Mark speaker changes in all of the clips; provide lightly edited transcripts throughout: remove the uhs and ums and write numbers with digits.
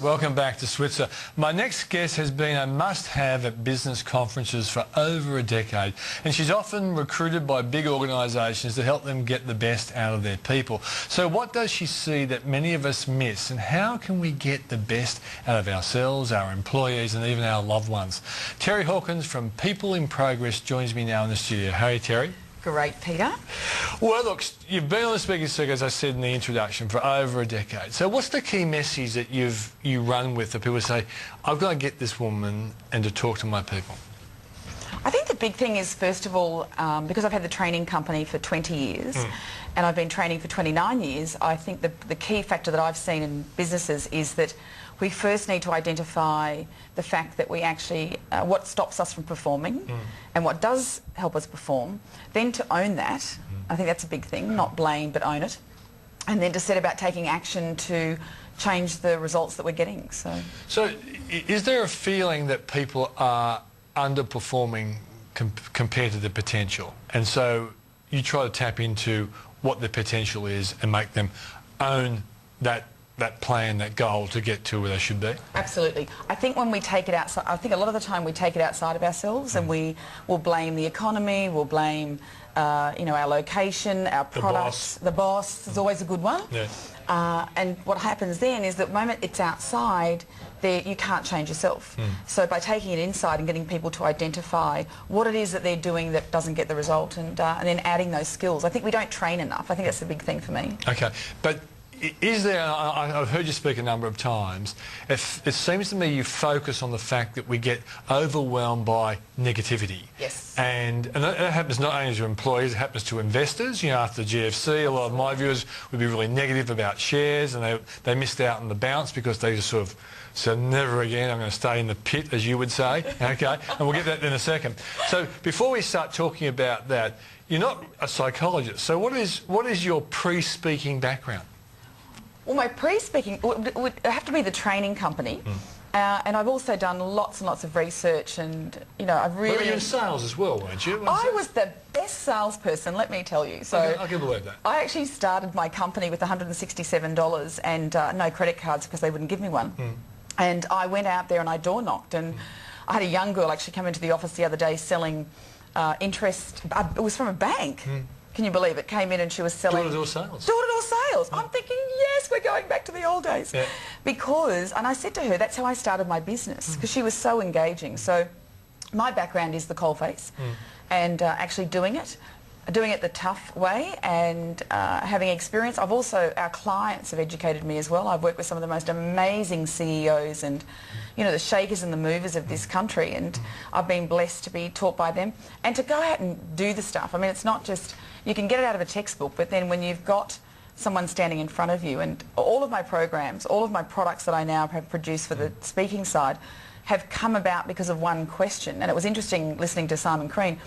Speaker 1: Welcome back to Switzer. My next guest has been a must-have at business conferences for over a decade, and she's often recruited by big organisations to help them get the best out of their people. So what does she see that many of us miss, and how can we get the best out of ourselves, our employees and even our loved ones? Terry Hawkins from People in Progress joins me now in the studio. How are you, Terry?
Speaker 2: Great, Peter.
Speaker 1: Well, look, you've been on the speaking circuit, as I said in the introduction, for over a decade. So what's the key message that you run with that people say, I've got to get this woman and to talk to my people?
Speaker 2: I think the big thing is, first of all, because I've had the training company for 20 years and I've been training for 29 years, I think the key factor that I've seen in businesses is that we first need to identify the fact that we actually, what stops us from performing and what does help us perform, then to own that. I think that's a big thing, not blame but own it, and then to set about taking action to change the results that we're getting. So
Speaker 1: is there a feeling that people are underperforming compared to the potential, and so you try to tap into what the potential is and make them own that plan, that goal to get to where they should be?
Speaker 2: Absolutely. I think when we take it outside, I think a lot of the time we take it outside of ourselves and we will blame the economy, we'll blame you know, our location, our products, the boss is always a good one. Yeah. And what happens then is that the moment it's outside, you can't change yourself. So by taking it inside and getting people to identify what it is that they're doing that doesn't get the result, and then adding those skills. I think we don't train enough. I think that's the big thing for me.
Speaker 1: Okay, but is there, I've heard you speak a number of times, it seems to me you focus on the fact that we get overwhelmed by negativity.
Speaker 2: Yes.
Speaker 1: And that happens not only to employees, it happens to investors. You know, after the GFC, a lot of my viewers would be really negative about shares, and they missed out on the bounce because they just sort of said, never again, I'm going to stay in the pit, as you would say. Okay, and we'll get that in a second. So before we start talking about that, you're not a psychologist, so what is your pre-speaking background?
Speaker 2: Well, my pre-speaking would have to be the training company, and I've also done lots and lots of research, and you know, I've really...
Speaker 1: But you were in sales as well, weren't you?
Speaker 2: I was the best salesperson, let me tell you. So
Speaker 1: I can believe that.
Speaker 2: I actually started my company with $167 and no credit cards because they wouldn't give me one. And I went out there and I door knocked, and I had a young girl actually come into the office the other day selling interest. It was from a bank. Can you believe it? Came in and she was selling...
Speaker 1: Door-to-door sales.
Speaker 2: Door-to-door sales. I'm thinking, yes, we're going back to the old days.
Speaker 1: Yeah.
Speaker 2: Because, and I said to her, that's how I started my business, because she was so engaging. So my background is the coalface and actually doing it the tough way, and having experience. I've also, our clients have educated me as well. I've worked with some of the most amazing CEOs and, you know, the shakers and the movers of this country, and I've been blessed to be taught by them and to go out and do the stuff. I mean, it's not just, you can get it out of a textbook, but then when you've got someone standing in front of you, and all of my programs, all of my products that I now have produced for the speaking side have come about because of one question. And it was interesting listening to Simon Crean.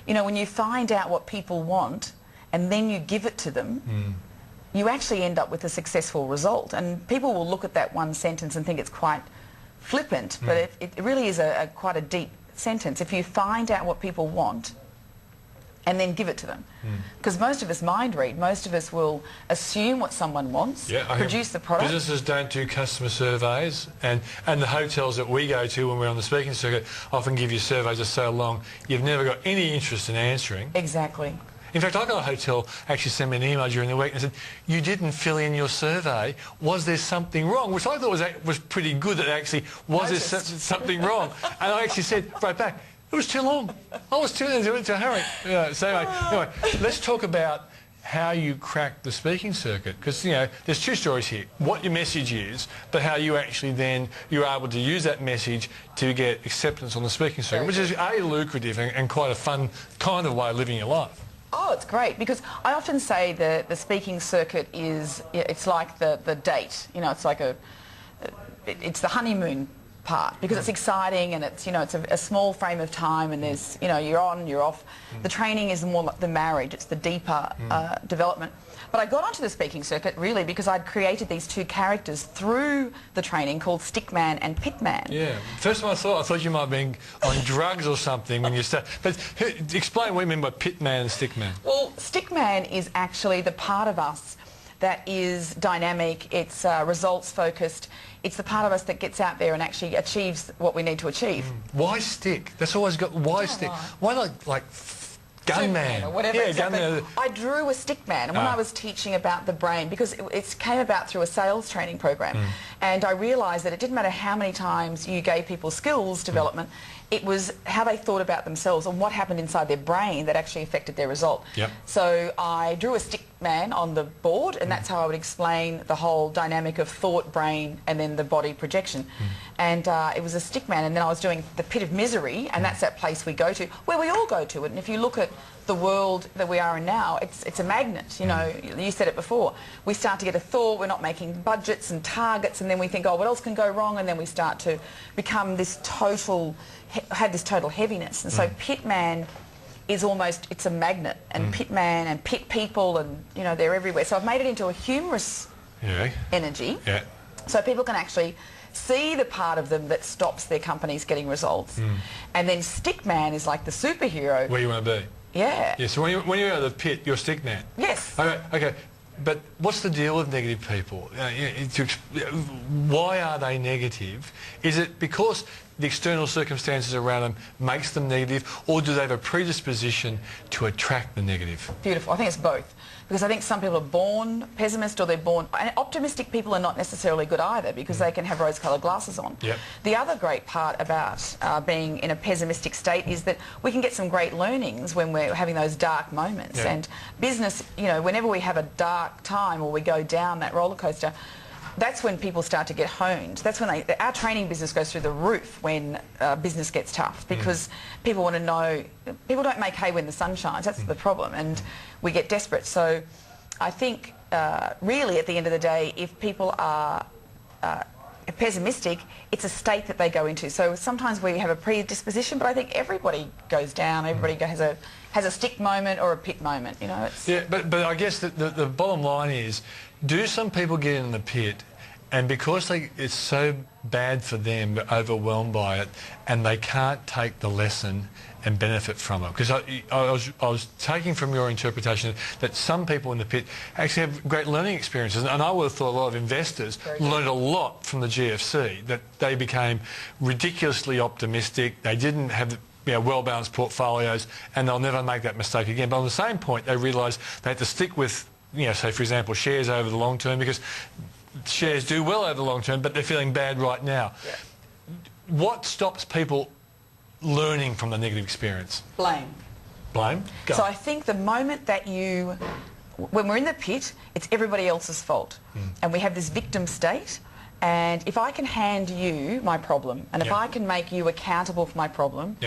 Speaker 2: You know, when you find out what people want and then you give it to them, you actually end up with a successful result. And people will look at that one sentence and think it's quite flippant, but it really is quite a deep sentence. If you find out what people want and then give it to them. Because most of us mind read, most of us will assume what someone wants, produce the product.
Speaker 1: Businesses don't do customer surveys, and the hotels that we go to when we're on the speaking circuit often give you surveys that are so long you've never got any interest in answering.
Speaker 2: Exactly.
Speaker 1: In fact, I got a hotel actually sent me an email during the week and said, you didn't fill in your survey, was there something wrong? Which I thought was pretty good, that actually, was there something wrong? And I actually said right back, it was too long. I was too in a hurry. So anyway, let's talk about how you crack the speaking circuit, because, you know, there's two stories here. What your message is, but how you actually then, you're able to use that message to get acceptance on the speaking circuit, which is A, lucrative and quite a fun kind of way of living your life.
Speaker 2: Oh, it's great, because I often say the speaking circuit is, it's like the date. You know, it's like it's the honeymoon part, because it's exciting and it's, you know, it's a small frame of time, and there's, you know, you're on, you're off. The training is more like the marriage, it's the deeper development. But I got onto the speaking circuit really because I'd created these two characters through the training called Stickman and Pitman.
Speaker 1: Yeah. First time I thought you might have been on drugs or something when you start. But explain what you mean by Pitman and Stickman.
Speaker 2: Well, Stickman is actually the part of us that is dynamic, it's results focused, it's the part of us that gets out there and actually achieves what we need to achieve.
Speaker 1: Why stick? That's always got, why stick? Why not like gunman
Speaker 2: or whatever.
Speaker 1: Yeah,
Speaker 2: Exactly.
Speaker 1: gunman.
Speaker 2: I drew a stick man, and when I was teaching about the brain, because it came about through a sales training program, and I realised that it didn't matter how many times you gave people skills development, it was how they thought about themselves and what happened inside their brain that actually affected their result.
Speaker 1: Yep.
Speaker 2: So I drew a stick man on the board, and that's how I would explain the whole dynamic of thought, brain, and then the body projection. And it was a stick man, and then I was doing the pit of misery, and that's that place we go to, where we all go to it. And if you look at the world that we are in now, it's a magnet. You know, you said it before. We start to get a thought, we're not making budgets and targets, and then we think, oh, what else can go wrong? And then we start to become this total, have this total heaviness. And so Pitman is almost, it's a magnet, and Pitman and Pit people, and you know, they're everywhere. So I've made it into a humorous energy, so people can actually see the part of them that stops their companies getting results. And then Stickman is like the superhero.
Speaker 1: Where you want to be.
Speaker 2: Yeah.
Speaker 1: Yeah, so when you're out of the pit, you're stick man.
Speaker 2: Yes.
Speaker 1: Okay. But what's the deal with negative people? Why are they negative? Is it because the external circumstances around them makes them negative, or do they have a predisposition to attract the negative?
Speaker 2: Beautiful. I think it's both. Because I think some people are born pessimist, or they're born... And optimistic people are not necessarily good either, because they can have rose-coloured glasses on.
Speaker 1: Yep.
Speaker 2: The other great part about being in a pessimistic state is that we can get some great learnings when we're having those dark moments.
Speaker 1: Yep.
Speaker 2: And business, you know, whenever we have a dark time or we go down that roller coaster, that's when people start to get honed. That's when our training business goes through the roof when business gets tough, because people want to know, people don't make hay when the sun shines. That's the problem, and we get desperate. So I think really at the end of the day, if people are pessimistic, it's a state that they go into. So sometimes we have a predisposition, but I think everybody goes down, everybody has a stick moment or a pit moment, you know. It's
Speaker 1: but I guess the bottom line is, do some people get in the pit, and because it's so bad for them, they're overwhelmed by it, and they can't take the lesson and benefit from it? Because I was taking from your interpretation that some people in the pit actually have great learning experiences, and I would have thought a lot of investors learned a lot from the GFC, that they became ridiculously optimistic, they didn't have well-balanced portfolios, and they'll never make that mistake again. But on the same point, they realised they had to stick with, say for example, shares over the long term, because shares do well over the long term, but they're feeling bad right now.
Speaker 2: Yeah.
Speaker 1: What stops people learning from the negative experience?
Speaker 2: blame.
Speaker 1: Blame? Go.
Speaker 2: So I think the moment that when we're in the pit, it's everybody else's fault. And we have this victim state. And if I can hand you my problem, and if I can make you accountable for my problem,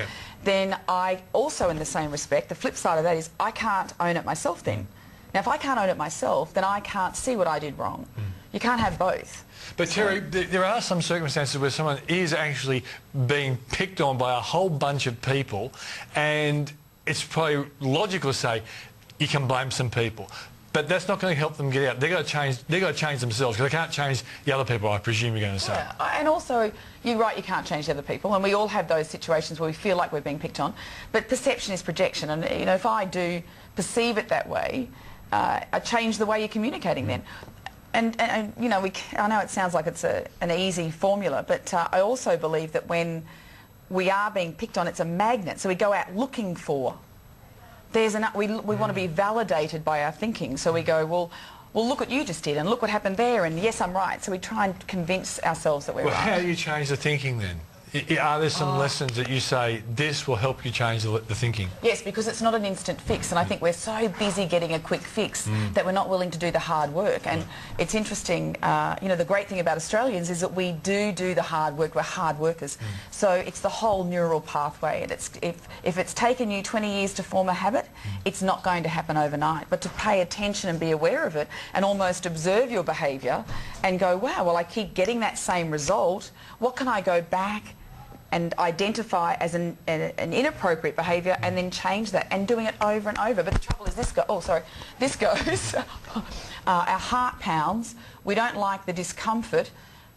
Speaker 2: then I also, in the same respect, the flip side of that is I can't own it myself then. Now, if I can't own it myself, then I can't see what I did wrong. You can't have both.
Speaker 1: But Terry, there are some circumstances where someone is actually being picked on by a whole bunch of people, and it's probably logical to say you can blame some people. But that's not going to help them get out. They've got to change. They've got to change themselves, because they can't change the other people, I presume you're going to say.
Speaker 2: Yeah, and also, you're right, you can't change the other people, and we all have those situations where we feel like we're being picked on. But perception is projection, and you know, if I do perceive it that way, I change the way you're communicating then. And you know, I know it sounds like it's an easy formula, but I also believe that when we are being picked on, it's a magnet. So we go out looking for. We want to be validated by our thinking. So we go, well, look what you just did, and look what happened there, and yes, I'm right. So we try and convince ourselves that we're right.
Speaker 1: Well, how do you change the thinking then? Are there some lessons that you say, this will help you change the thinking? Yes,
Speaker 2: because it's not an instant fix, and I think we're so busy getting a quick fix that we're not willing to do the hard work. And it's interesting, you know, the great thing about Australians is that we do the hard work. We're hard workers. So it's the whole neural pathway, and if it's taken you 20 years to form a habit, it's not going to happen overnight. But to pay attention and be aware of it, and almost observe your behaviour and go, wow, well, I keep getting that same result. What can I go back and identify as an inappropriate behaviour, and then change that, and doing it over and over. But the trouble is this goes, our heart pounds, we don't like the discomfort,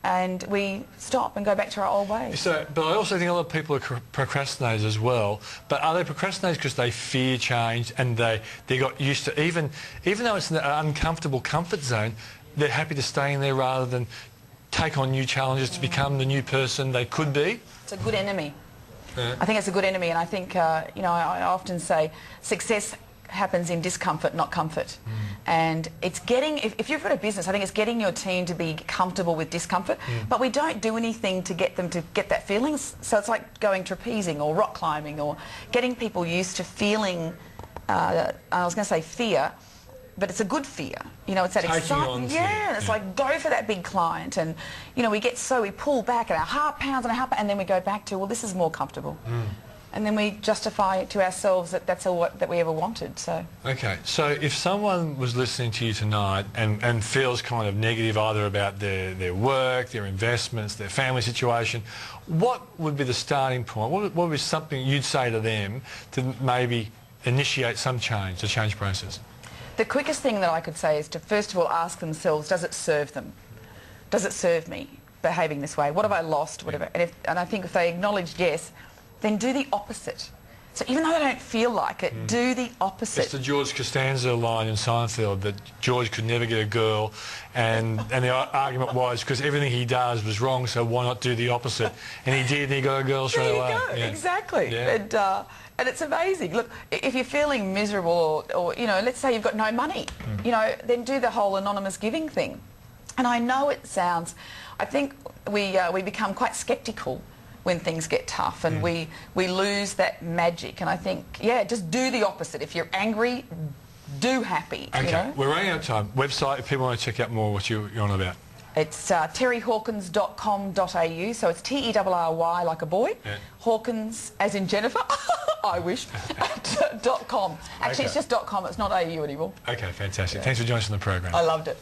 Speaker 2: and we stop and go back to our old ways.
Speaker 1: So, but I also think a lot of people are procrastinators as well. But are they procrastinators because they fear change and they got used to, even though it's an uncomfortable comfort zone, they're happy to stay in there rather than take on new challenges to become the new person they could be?
Speaker 2: It's a good enemy.
Speaker 1: Yeah.
Speaker 2: I think it's a good enemy, and I think, you know, I often say success happens in discomfort, not comfort. And it's getting, if you've got a business, I think it's getting your team to be comfortable with discomfort, but we don't do anything to get them to get that feeling. So it's like going trapezing or rock climbing or getting people used to feeling, I was going to say fear, but it's a good fear. You know, it's that excitement. Yeah, it's like go for that big client, and you know, we pull back and our heart pounds and then we go back to, well, this is more comfortable. And then we justify it to ourselves that that's all that we ever wanted. So. Okay,
Speaker 1: so if someone was listening to you tonight and feels kind of negative either about their work, their investments, their family situation, what would be the starting point? What would be something you'd say to them to maybe initiate some change, the change process?
Speaker 2: The quickest thing that I could say is to first of all ask themselves, does it serve them? Does it serve me behaving this way? What have I lost? Whatever. And I think if they acknowledge yes, then do the opposite. So even though they don't feel like it, do the opposite.
Speaker 1: It's the George Costanza line in Seinfeld that George could never get a girl, and the argument was because everything he does was wrong, so why not do the opposite? And he did, and he got a girl straight away.
Speaker 2: There you go, exactly. Yeah. And it's amazing. Look, if you're feeling miserable or you know, let's say you've got no money, you know, then do the whole anonymous giving thing. And I know it sounds, I think we become quite sceptical when things get tough, and we lose that magic. And I think, yeah, just do the opposite. If you're angry, do happy.
Speaker 1: Okay,
Speaker 2: you know?
Speaker 1: We're running out of time. Website, if people want to check out more what you're on about.
Speaker 2: It's terryhawkins.com.au, so it's Terry like a boy, Hawkins as in Jennifer, I wish, .com. Actually, it's just .com, it's not AU anymore.
Speaker 1: Okay, fantastic. Thanks for joining us on the program.
Speaker 2: I loved it.